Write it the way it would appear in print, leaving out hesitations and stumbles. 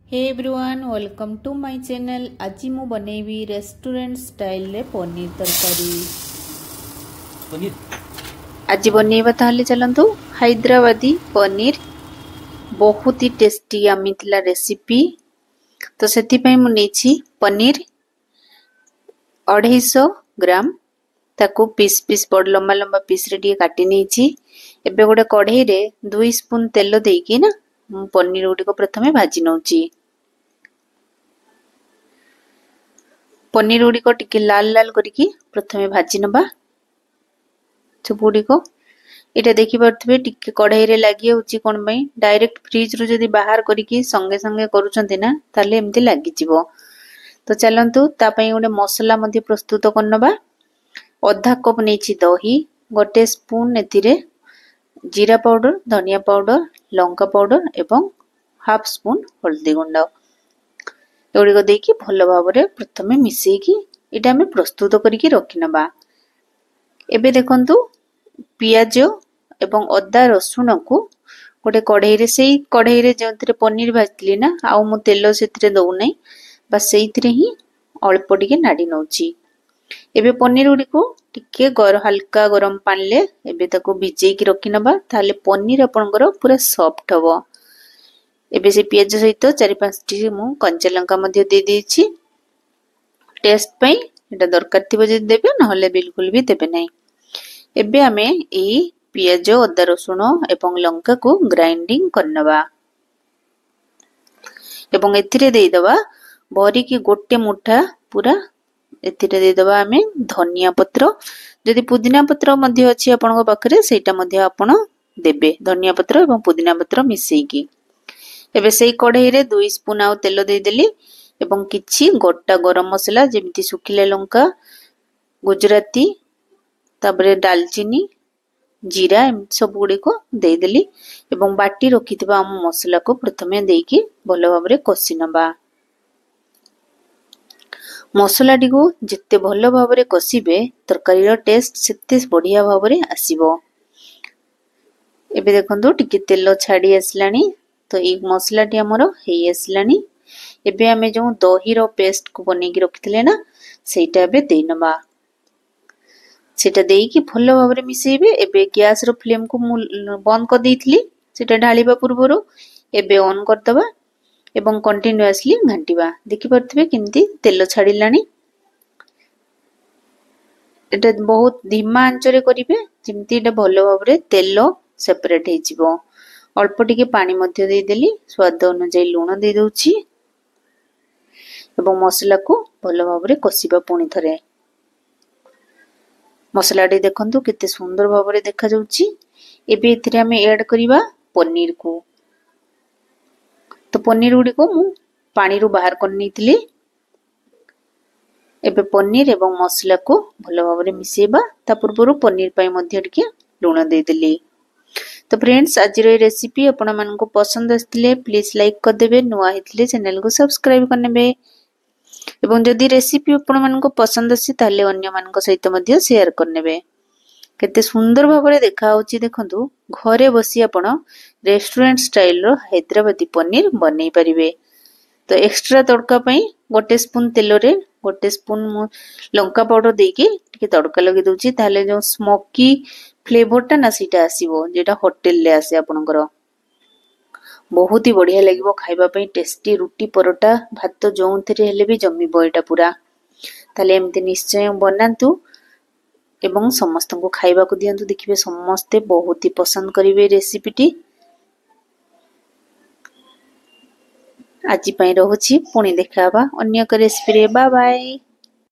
Hey everyone welcome to my channel. आज मु बनेबी restaurant style रे पनीर तरकारी। आज बनेबा ताले चलंतु हैदराबादी पनीर बहुत ही टेस्टी आमितला रेसिपी। तो सेति पई मु नेछि पनीर 250 ग्राम ताको पीस पीस बड़ लंबा लंबा पीस रे काटी नेछि। एबे गोटे कढ़ाई रे 2 स्पून तेल देकी ना पनीर गुडी को प्रथमे भाजी नउची। पनीर गुडी को टिके लाल लाल करिकी प्रथमे भाजी नबा। सब गुडी को एटा देखि परथबे टिके कढ़ाई रे लागि होची कोन बई डायरेक्ट फ्रिज रु जदी बाहर करिकी संगे संगे करूचंती ना ताले एम्ति लागि जिवो। तो चलंतु ता पई गोटे मसला मध्ये प्रस्तुत करनबा। आधा कप नेछि दही, गोटे स्पून एथिरे जीरा पाउडर, धनिया पाउडर, लंका पाउडर एवं हाफ स्पून हल्दी गुंड एगुड़ी देकी भल भाव प्रथमे मिसेकी इटा हमें प्रस्तुत करिकी रखिनबा। एबे देखंतु पियाज एवं अदा रसुण को गोटे कढ़ाई रे सेई कढ़ाई रे जेंतरे पनीर भाजली ना आउ मु तेल सेतरे दउ नै बस सेइतरे ही अल्प टिके नाडी नउची। एबे पनीर गुडी को टिके हल्का गरम पानी ले एबे ताको भिजेई की रखिनबा। ताले पनीर आपनकर पूरा सॉफ्ट हबो। एबे से पियाज सहित 4-5 टी मु कंचा लंका मध्ये दे देछि। टेस्ट पई एटा दरकार थिबो जे देबे नहले बिल्कुल भी देबे नै। एबे हमें ए पियाज अदा रसुण एवं लंका को ग्राइंडिंग करनबा एवं एथिरे देई दबा भरी की गोटे मुठा पूरा एथिरे दे दबा हमें धनिया पत्र। जदि पुदीना पत्र मध्ये अछि आपनको पाखरे सेटा मध्ये आपण देबे धनिया पत्र एवं पुदीना पत्र मिसेकी। एबे सेई कढ़ाई रे 2 स्पून आउ तेल दे देली एवं किछि गोटा गरम मसला जेमति सुखिला लंका, गुजराती, ताबरे दालचीनी, जीरा सब गुडी को दे देली एवं बाटी रखितबा हम मसला को प्रथमे देकी भलो भाबरे कोसी नबा। मसला टी को जिते भलो भाबरे कोसीबे तरकारी रो टेस्ट सेते बढ़िया भाबरे आसीबो। एबे देखंतु टिके तेल छाडी आसलानी। तो एक मसला टी हमरो हेई आसलानी। एबे हमें जो दही रो पेस्ट को बने की रखितले ना सेटा एबे देई नबा। सेटा देई की भलो भाबरे मिसेबे। एबे गैस रो फ्लेम को बंद कर देइतली सेटा ढालिबा पूर्वरो एबे ऑन कर दबा एवं कंटिन्यूअसली घंटीबा। देखि परथबे किंती तेल छाडिलानी। एटा बहुत धीमा आंच रे करिवे जिमती एटा भलो भाबरे तेल सेपरेट हे जिवो। अल्प टिके पानी मध्य दे देली स्वाद अनुसार लूण दे दोछि एवं मसला को भलो भाबरे कसिबा। पुणी थरे मसला टी देखंतु केते सुंदर भाबरे देखा जाउछि। एबे एथिरे हमें ऐड करिबा पनीर को। तो पनीर गुडी को मु पानी रु बाहर कर नीतली। एबे पनीर एवं मसला को भलो भाबरे मिसेबा। ता पूर्वरु पनीर पई मध्य टिके लूण दे देली। तो फ्रेंड्स आज रो रेसिपी आपण मन को पसंद आस्तिले प्लीज लाइक कर देबे, नुआ हितले चैनल को सब्सक्राइब करनेबे एवं जदि रेसिपी आपण मन को पसंद आसी ताले अन्य मन को सहित मध्य शेयर करनेबे। केते सुंदर भाबरे देखा होची देखंतु घरे बसी आपण रेस्टोरेंट स्टाइल रो हैदराबादी पनीर बनै परिबे। तो एक्स्ट्रा तड़का पई गोटे स्पून तेल रे गोटे स्पून लंका पाउडर देकी टिके तड़का लगे दोची। ताले जो स्मोकी फ्लेवर टा ना सीटा आसीबो जेटा होटल ले आसे आपनकर बहुत ही बढ़िया लागिबो खाइबा पई। टेस्टी रुटी परोटा भात जोंथरे हेले भी जम्मीबो एटा पूरा। ताले एमते निश्चय बनांतु एवं समस्त को खाइबा को दियंतु। देखिबे समस्ते बहुत ही पसंद करिवे रेसिपी टी। आज पई रहूची पुणी देखाबा अन्य एक रेसिपी रे। Bye bye.